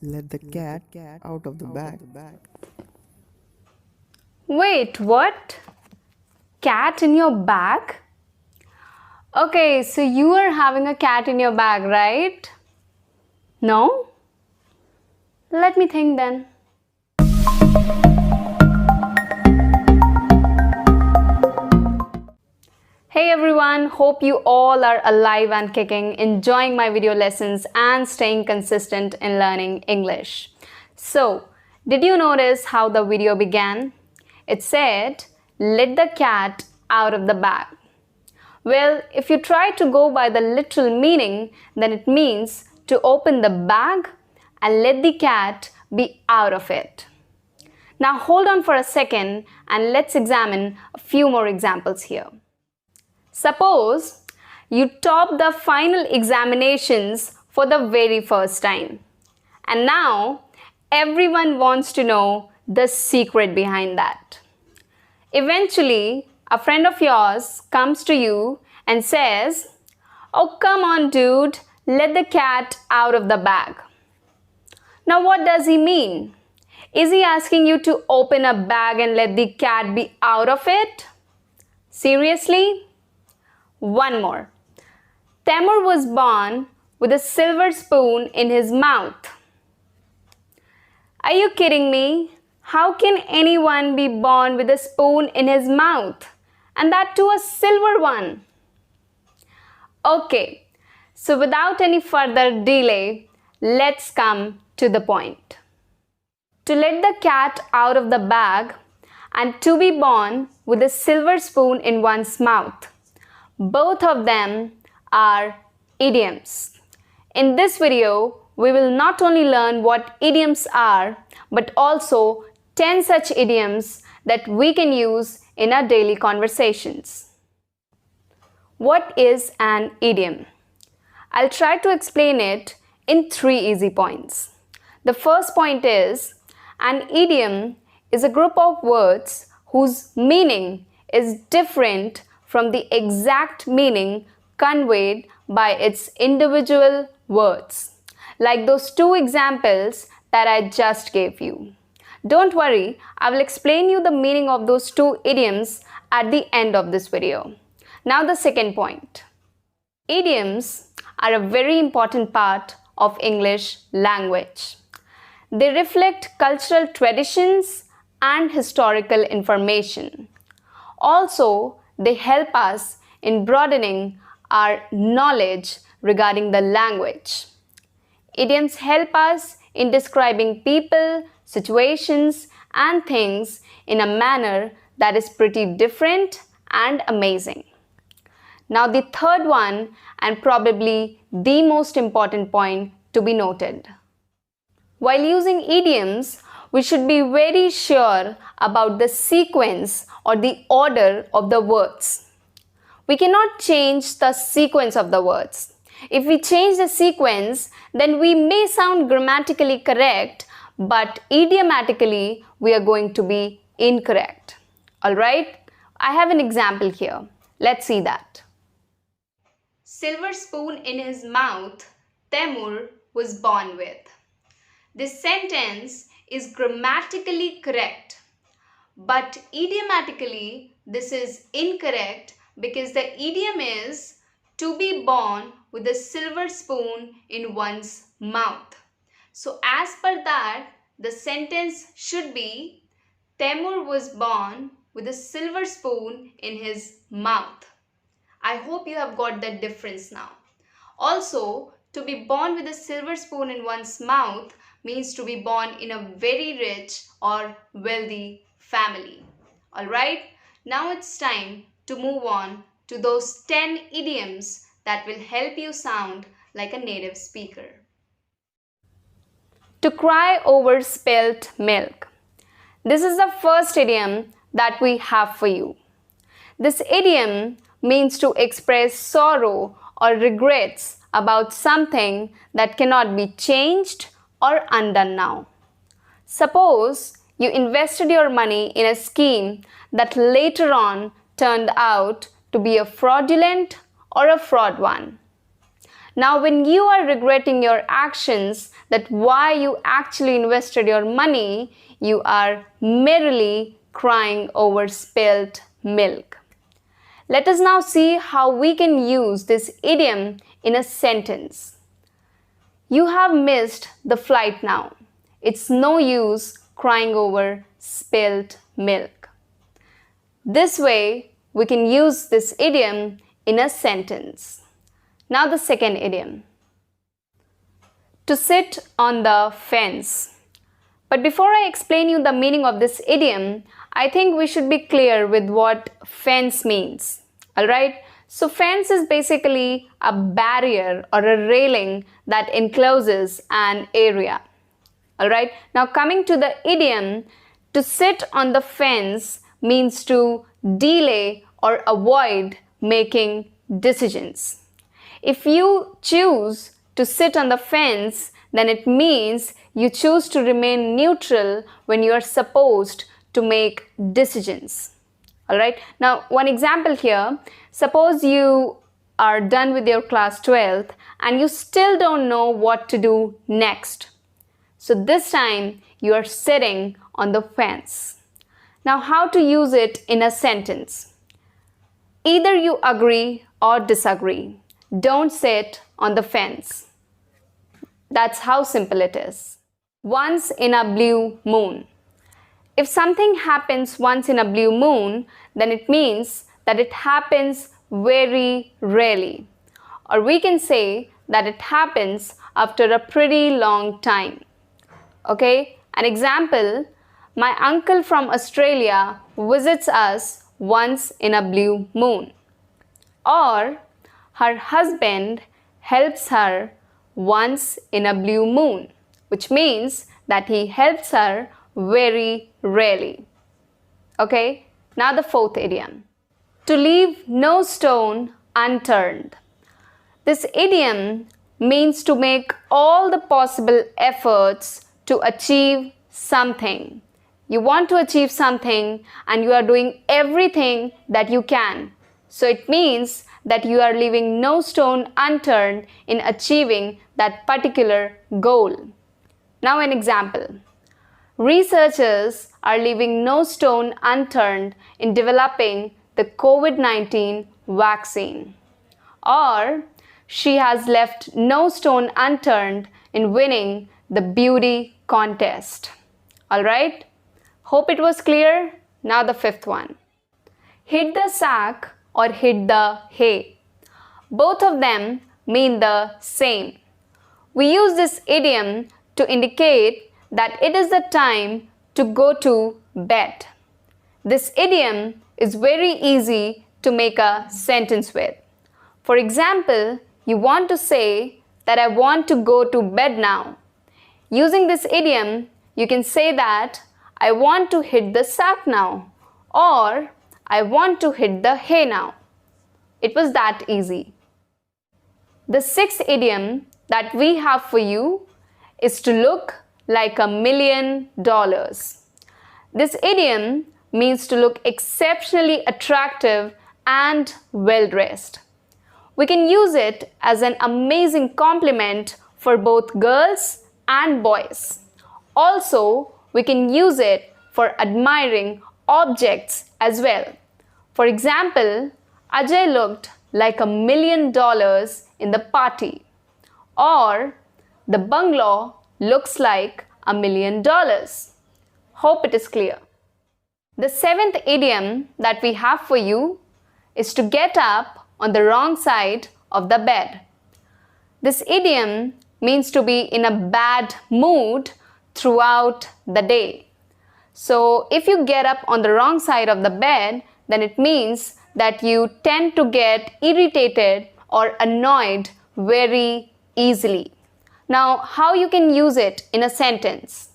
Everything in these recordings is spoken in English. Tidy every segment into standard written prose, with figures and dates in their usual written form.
Let the cat out of the bag. Wait, what? Cat in your bag? Okay, so you are having a cat in your bag, right? No? Let me think then. Hey everyone, hope you all are alive and kicking, enjoying my video lessons and staying consistent in learning English. So, did you notice how the video began? It said, let the cat out of the bag. Well, if you try to go by the literal meaning, then it means to open the bag and let the cat be out of it. Now hold on for a second and let's examine a few more examples here. Suppose you top the final examinations for the very first time. And now everyone wants to know the secret behind that. Eventually, a friend of yours comes to you and says, "Oh, come on, dude, let the cat out of the bag." Now, what does he mean? Is he asking you to open a bag and let the cat be out of it? Seriously? One more. Taimur was born with a silver spoon in his mouth. Are you kidding me? How can anyone be born with a spoon in his mouth? And that too a silver one. Okay, so without any further delay, let's come to the point. To let the cat out of the bag and to be born with a silver spoon in one's mouth. Both of them are idioms. In this video, we will not only learn what idioms are, but also 10 such idioms that we can use in our daily conversations. What is an idiom? I'll try to explain it in 3 easy points. The first point is, an idiom is a group of words whose meaning is different from the exact meaning conveyed by its individual words, like those 2 examples that I just gave you. Don't worry, I will explain you the meaning of those 2 idioms at the end of this video. Now the second point. Idioms are a very important part of English language. They reflect cultural traditions and historical information. Also, they help us in broadening our knowledge regarding the language. Idioms help us in describing people, situations, and things in a manner that is pretty different and amazing. Now the third one, and probably the most important point to be noted. While using idioms, we should be very sure about the sequence or the order of the words. We cannot change the sequence of the words. If we change the sequence, then we may sound grammatically correct, but idiomatically we are going to be incorrect. Alright, I have an example here. Let's see that. Silver spoon in his mouth, Taimur was born with. This sentence is grammatically correct, but idiomatically this is incorrect because the idiom is to be born with a silver spoon in one's mouth. So as per that, the sentence should be Taimur was born with a silver spoon in his mouth. I hope you have got that difference now. Also, to be born with a silver spoon in one's mouth means to be born in a very rich or wealthy family. Alright, now it's time to move on to those 10 idioms that will help you sound like a native speaker. To cry over spilt milk. This is the first idiom that we have for you. This idiom means to express sorrow or regrets about something that cannot be changed or undone now. Suppose you invested your money in a scheme that later on turned out to be a fraudulent or a fraud one. Now, when you are regretting your actions, that why you actually invested your money, you are merely crying over spilt milk. Let us now see how we can use this idiom in a sentence. You have missed the flight now. It's no use crying over spilt milk. This way, we can use this idiom in a sentence. Now the second idiom. To sit on the fence. But before I explain you the meaning of this idiom, I think we should be clear with what fence means. Alright? So fence is basically a barrier or a railing that encloses an area. Alright? Now coming to the idiom, to sit on the fence means to delay or avoid making decisions. If you choose to sit on the fence, then it means you choose to remain neutral when you are supposed to make decisions. Alright, now one example here, suppose you are done with your class 12th and you still don't know what to do next. So this time you are sitting on the fence. Now how to use it in a sentence? Either you agree or disagree. Don't sit on the fence. That's how simple it is. Once in a blue moon. If something happens once in a blue moon, then it means that it happens very rarely. Or we can say that it happens after a pretty long time. Okay, an example, my uncle from Australia visits us once in a blue moon. Or her husband helps her once in a blue moon, which means that he helps her very rarely. Okay, now the fourth idiom. To leave no stone unturned. This idiom means to make all the possible efforts to achieve something. You want to achieve something and you are doing everything that you can. So it means that you are leaving no stone unturned in achieving that particular goal. Now an example. Researchers are leaving no stone unturned in developing the COVID-19 vaccine. Or she has left no stone unturned in winning the beauty contest. Alright? Hope it was clear. Now the fifth one. Hit the sack or hit the hay. Both of them mean the same. We use this idiom to indicate that it is the time to go to bed. This idiom is very easy to make a sentence with. For example, you want to say that I want to go to bed now. Using this idiom, you can say that I want to hit the sack now, or I want to hit the hay now. It was that easy. The sixth idiom that we have for you is to look like $1 million. This idiom means to look exceptionally attractive and well-dressed. We can use it as an amazing compliment for both girls and boys. Also, we can use it for admiring objects as well. For example, Ajay looked like $1 million in the party. Or, the bungalow looks like $1 million. Hope it is clear. The seventh idiom that we have for you is to get up on the wrong side of the bed. This idiom means to be in a bad mood throughout the day. So if you get up on the wrong side of the bed, then it means that you tend to get irritated or annoyed very easily. Now, how you can use it in a sentence?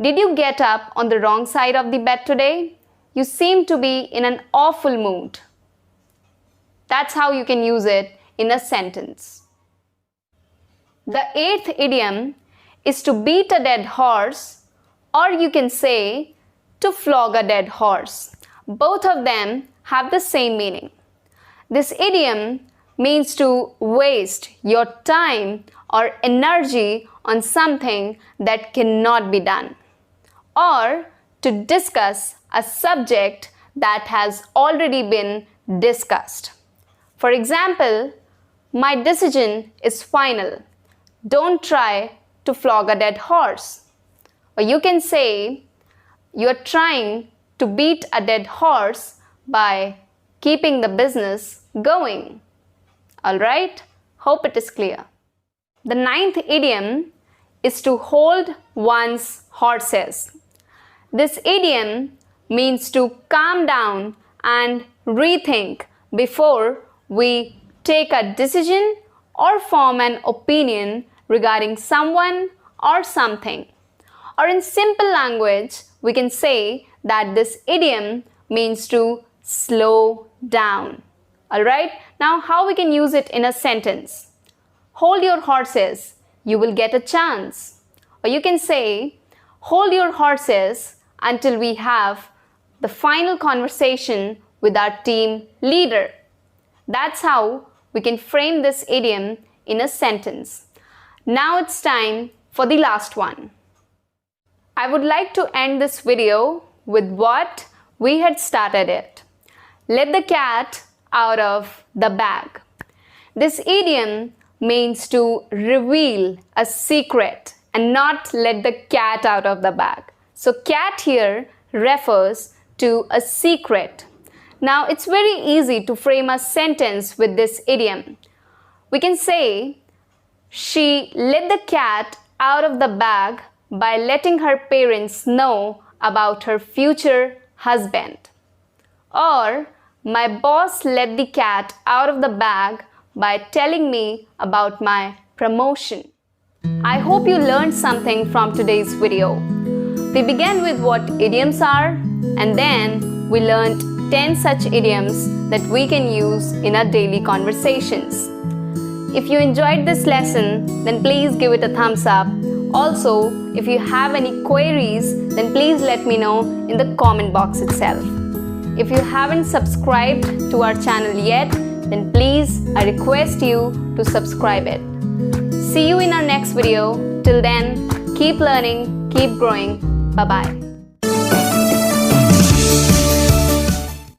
Did you get up on the wrong side of the bed today? You seem to be in an awful mood. That's how you can use it in a sentence. The eighth idiom is to beat a dead horse, or you can say to flog a dead horse. Both of them have the same meaning. This idiom means to waste your time or energy on something that cannot be done, or to discuss a subject that has already been discussed. For example, my decision is final. Don't try to flog a dead horse. Or you can say, you are trying to beat a dead horse by keeping the business going. Alright, hope it is clear. The ninth idiom is to hold one's horses. This idiom means to calm down and rethink before we take a decision or form an opinion regarding someone or something. Or in simple language, we can say that this idiom means to slow down. Alright, now how we can use it in a sentence? Hold your horses, you will get a chance. Or you can say, hold your horses until we have the final conversation with our team leader. That's how we can frame this idiom in a sentence. Now it's time for the last one. I would like to end this video with what we had started it. Let the cat out of the bag. This idiom means to reveal a secret and not let the cat out of the bag. So cat here refers to a secret. Now it's very easy to frame a sentence with this idiom. We can say, she let the cat out of the bag by letting her parents know about her future husband. Or, my boss let the cat out of the bag by telling me about my promotion. I hope you learned something from today's video. We began with what idioms are, and then we learned 10 such idioms that we can use in our daily conversations. If you enjoyed this lesson, then please give it a thumbs up. Also, if you have any queries, then please let me know in the comment box itself. If you haven't subscribed to our channel yet, then please, I request you to subscribe it. See you in our next video. Till then, keep learning, keep growing. Bye-bye.